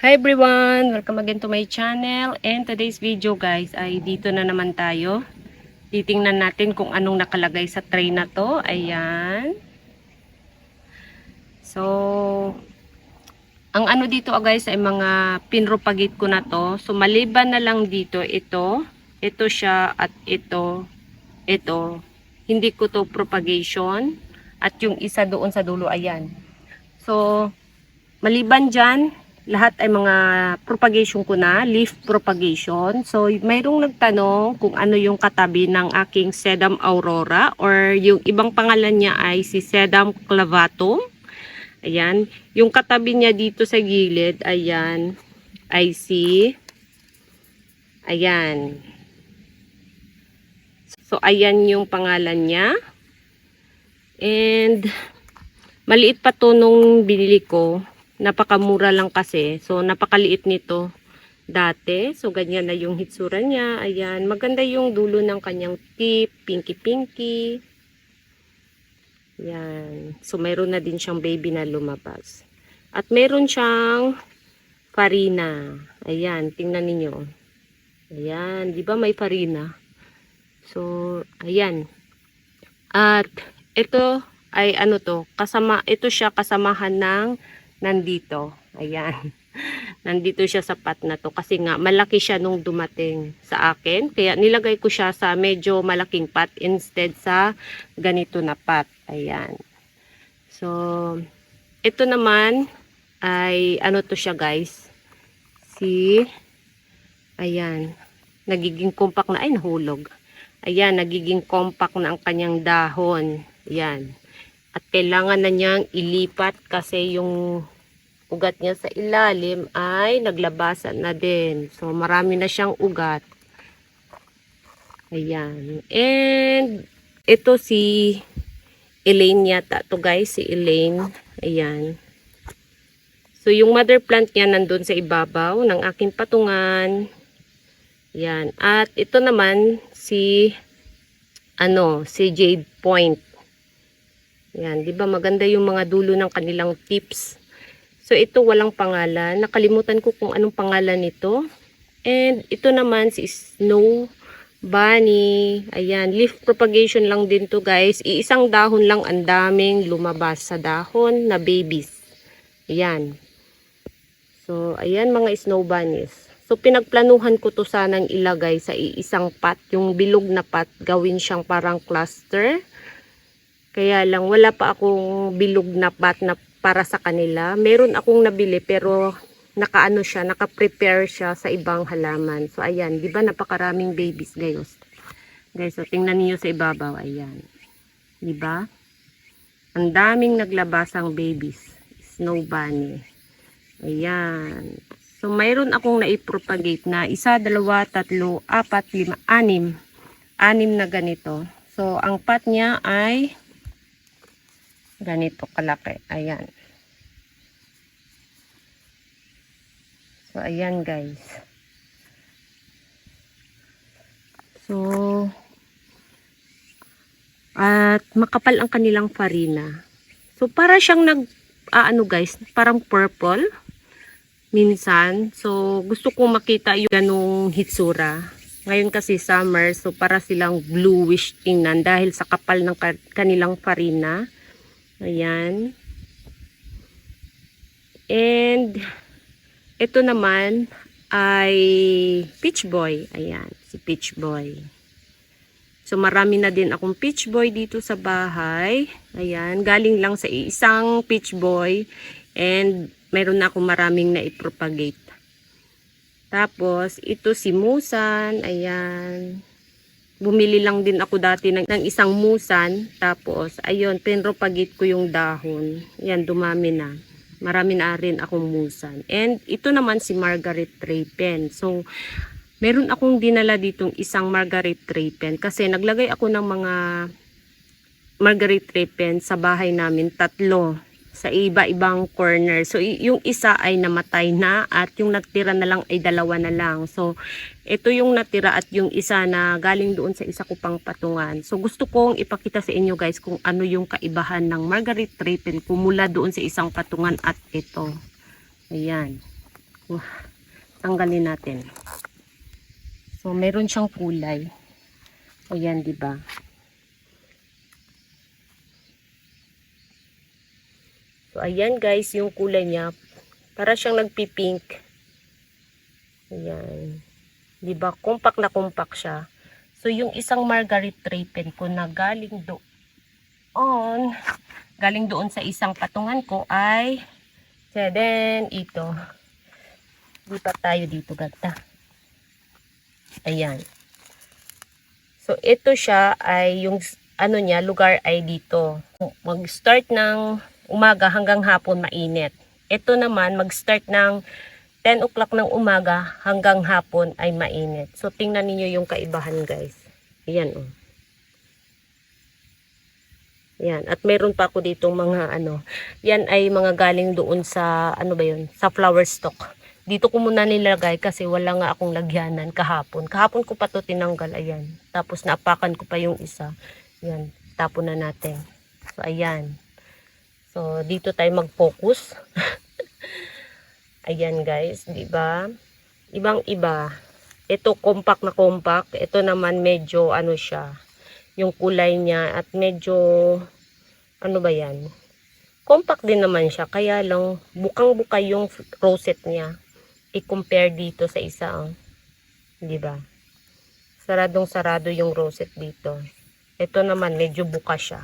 Hi everyone! Welcome again to my channel, and today's video guys ay dito na naman tayo. Titingnan natin kung anong nakalagay sa tray na to. Ayan. So, ang ano dito guys ay mga pinropagate ko na to. So, maliban na lang dito ito siya at ito. Hindi ko to propagation at yung isa doon sa dulo, ayan. So, maliban dyan, lahat ay mga propagation ko na, leaf propagation. So, mayroong nagtanong kung ano yung katabi ng aking Sedum aurora or yung ibang pangalan niya ay si Sedum clavatum. Ayan. Yung katabi niya dito sa gilid, ayan, ay ayan. So, ayan yung pangalan niya. And, maliit pa to nung binili ko. Napakamura lang kasi. So, napakaliit nito dati. So, ganyan na yung hitsura niya. Ayan. Maganda yung dulo ng kanyang tip. Pinky-pinky. Ayan. So, mayroon na din siyang baby na lumabas. At mayroon siyang farina. Ayan. Tingnan ninyo. Ayan. Di ba may farina? So, ayan. At, ito ay ano to. Ito siya kasamahan ng nandito. Ayan. Nandito siya sa pot na to. Kasi nga, malaki siya nung dumating sa akin. Kaya nilagay ko siya sa medyo malaking pot instead sa ganito na pot. Ayan. So, ito naman ay ano to siya guys. Ayan. Nagiging compact na. Ay, nahulog. Ayan, nagiging compact na ang kanyang dahon. Ayan. At kailangan na niyang ilipat kasi yung ugat niya sa ilalim ay naglabasan na din. So, marami na siyang ugat. Ayan. And, ito si Elaine yata. Ito guys, si Elaine. Ayan. So, yung mother plant niya nandun sa ibabaw ng aking patungan. Ayan. At ito naman si Jade Point. Ayan. Diba maganda yung mga dulo ng kanilang tips. So, ito walang pangalan. Nakalimutan ko kung anong pangalan nito. And, ito naman si Snow Bunny. Ayan, leaf propagation lang din to guys. Iisang dahon lang, ang daming lumabas sa dahon na babies. Ayan. So, ayan mga Snow Bunnies. So, pinagplanuhan ko to sanang ilagay sa iisang pot. Yung bilog na pot, gawin siyang parang cluster. Kaya lang, wala pa akong bilog na pot na para sa kanila. Meron akong nabili pero naka-prepare siya sa ibang halaman. So ayan, 'di ba napakaraming babies guys. Guys, so tingnan niyo sa ibabaw, ayan. 'Di ba? Ang daming naglabasang babies. Snow bunny. Ayan. So mayroon akong naipropagate na 1, 2, 3, 4, 5, 6. 6 na ganito. So ang pot niya ay ganito kalaki. Ayan. So, ayan guys. So, at makapal ang kanilang farina. So, para siyang guys, parang purple. Minsan. So, gusto kong makita yung ganong hitsura. Ngayon kasi summer, so para silang bluish tingnan dahil sa kapal ng kanilang farina. Ayan. And, ito naman ay Peach Boy. Ayan, si Peach Boy. So, marami na din akong Peach Boy dito sa bahay. Ayan, galing lang sa isang Peach Boy. And, meron na akong maraming naipropagate. Tapos, ito si Musan. Ayan. Bumili lang din ako dati ng isang musan. Tapos, ayun, pinropagate ko yung dahon. Yan, dumami na. Marami na rin akong musan. And, ito naman si Margaret Trapen. So, meron akong dinala ditong isang Margaret Trapen. Kasi, naglagay ako ng mga Margaret Trapen sa bahay namin. 3. Sa iba-ibang corner. So, yung isa ay namatay na at yung natira na lang ay 2 na lang. So, ito yung natira at yung isa na galing doon sa isa ko pang patungan. So, gusto kong ipakita sa inyo guys kung ano yung kaibahan ng Margaret Trapen kung mula doon sa isang patungan at ito. Ayan. Wah, tanggalin natin. So, meron siyang kulay. Ayan, di ba? So, ayan guys, yung kulay niya. Para siyang nagpipink. Ayan. Di ba? Compact na compact siya. So, yung isang Margaret Drapen ko na galing doon sa isang patungan ko ay, then, ito. Lipat tayo dito, gata. Ayan. So, ito siya ay yung ano niya, lugar ay dito. Mag-start ng umaga hanggang hapon mainit. Ito naman, mag-start ng 10 o'clock ng umaga hanggang hapon ay mainit. So, tingnan niyo yung kaibahan, guys. Ayan, oh. Ayan. At meron pa ako ditong mga ano. Yan ay mga galing doon sa, ano ba yun? Sa flower stock. Dito ko muna nilagay kasi wala nga akong lagyanan kahapon. Kahapon ko pa to tinanggal, ayan. Tapos naapakan ko pa yung isa. Ayan, tapon na natin. So, ayan. So, dito tayo mag-focus. Ayan guys, di ba? Ibang-iba. Ito compact na compact. Ito naman medyo ano siya. Yung kulay niya at medyo ano ba yan? Compact din naman siya. Kaya lang bukang-buka yung rosette niya. I-compare dito sa isa, oh. Di ba? Saradong-sarado yung rosette dito. Ito naman medyo buka siya.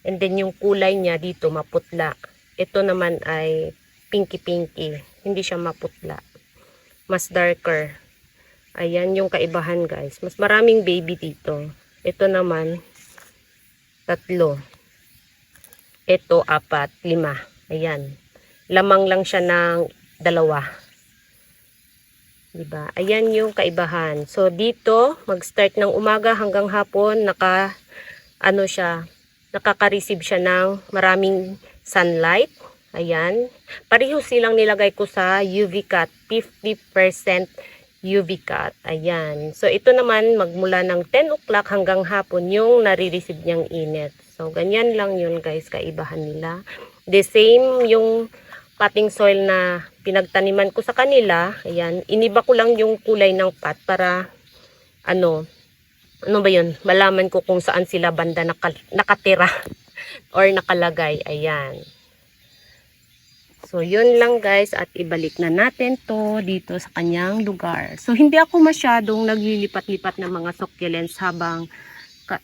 And then yung kulay niya dito maputla. Ito naman ay pinky-pinky. Hindi siya maputla. Mas darker. Ayan yung kaibahan guys. Mas maraming baby dito. Ito naman 3. Ito 4, 5. Ayan. Lamang lang siya ng 2. Diba? Ayan yung kaibahan. So, dito, mag-start ng umaga hanggang hapon, nakaka-receive siya ng maraming sunlight. Ayan. Pareho silang nilagay ko sa UV cut. 50% UV cut. Ayan. So, ito naman, magmula ng 10 o'clock hanggang hapon, yung nare-receive niyang init. So, ganyan lang yun guys, kaibahan nila. The same yung potting soil na pinagtaniman ko sa kanila. Ayan, iniba ko lang yung kulay ng pot para ano ba yun, malaman ko kung saan sila banda nakatira or nakalagay. Ayan. So, yun lang guys at ibalik na natin to dito sa kanyang lugar. So, hindi ako masyadong naglilipat-lipat ng mga succulents habang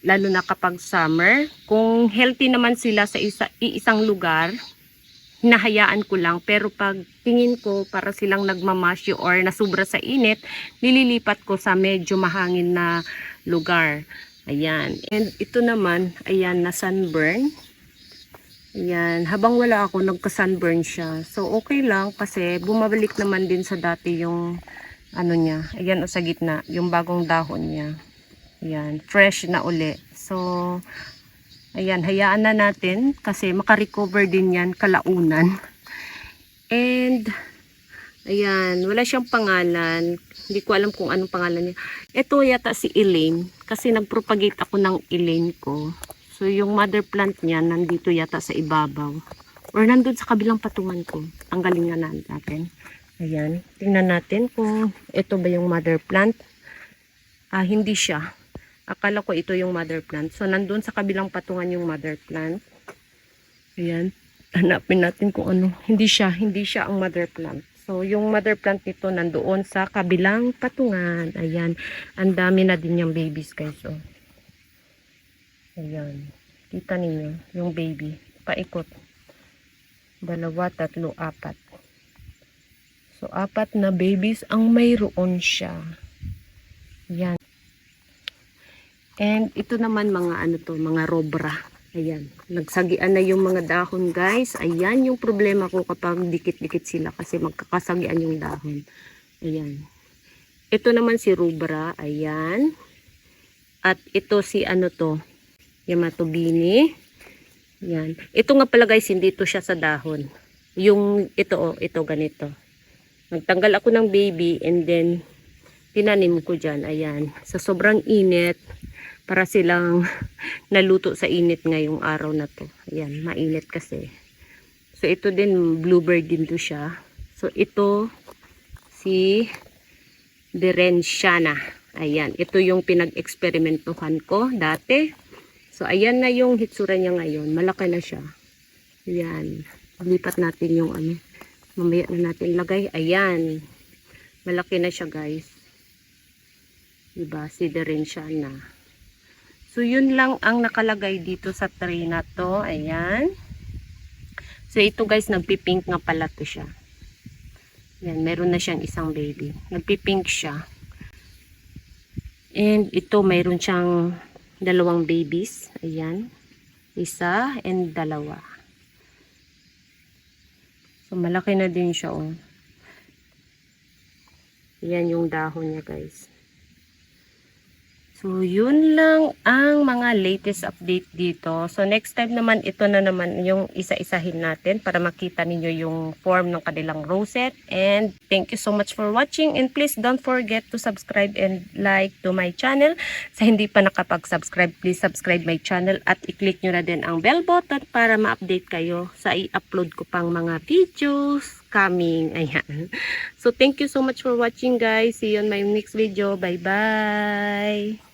lalo na kapag summer. Kung healthy naman sila sa isang lugar, hinahayaan ko lang, pero pag tingin ko para silang nagmamasyo or nasubra sa init, nililipat ko sa medyo mahangin na lugar. Ayan. And ito naman, ayan, na sunburn. Ayan. Habang wala ako, nagka-sunburn siya. So, okay lang kasi bumabalik naman din sa dati yung ano niya. Ayan, o sa gitna, yung bagong dahon niya. Ayan. Fresh na uli. So, ayan, hayaan na natin kasi makarecover din yan kalaunan. And, ayan, wala siyang pangalan. Hindi ko alam kung anong pangalan niya. Ito yata si Elaine kasi nagpropagate ako ng Elaine ko. So, yung mother plant niya nandito yata sa ibabaw. Or nandun sa kabilang patungan ko. Tanggalin nga natin. Ayan, tingnan natin kung ito ba yung mother plant. Hindi siya. Akala ko ito yung mother plant. So, nandun sa kabilang patungan yung mother plant. Ayan. Hanapin natin kung ano. Hindi siya ang mother plant. So, yung mother plant nito nandoon sa kabilang patungan. Ayan. Ang dami na din yung babies guys. So, ayan. Kita ninyo yung baby. Paikot. 2, 3, 4. So, 4 na babies ang mayroon siya. Ayan. And ito naman mga robra. Ayan, nagsagian na yung mga dahon guys. Ayan yung problema ko kapag dikit-dikit sila kasi magkakasagian yung dahon. Ayan. Ito naman si robra. Ayan. At ito si Yamato Bini. Ayan. Ito nga pala guys, hindi ito siya sa dahon. Yung ito ganito. Nagtanggal ako ng baby and then tinanim ko dyan. Ayan. Sa sobrang init, para silang naluto sa init ngayong araw na to. Ayan, mainit kasi. So, ito din, bluebird din to siya. So, ito, si Dirensiana. Ayan, ito yung pinag-eksperimentuhan ko dati. So, ayan na yung hitsura niya ngayon. Malaki na siya. Ayan. Lipat natin yung ano. Mamaya na natin lagay. Ayan. Malaki na siya, guys. Diba? Si Dirensiana. So, yun lang ang nakalagay dito sa tray na to. Ayan. So, ito guys, nagpipink nga pala to siya. Ayan, meron na siyang isang baby. Nagpipink siya. And ito, mayroon siyang dalawang babies. Ayan. Isa and dalawa. So, malaki na din siya, oh. Ayan yung dahon niya, guys. So, yun lang ang mga latest update dito. So, next time naman, ito na naman yung isa-isahin natin para makita ninyo yung form ng kanilang rosette. And thank you so much for watching. And please don't forget to subscribe and like to my channel. Sa hindi pa nakapag-subscribe, please subscribe my channel at i-click nyo na din ang bell button para ma-update kayo sa i-upload ko pang mga videos coming. Ayan. So, thank you so much for watching, guys. See you on my next video. Bye-bye!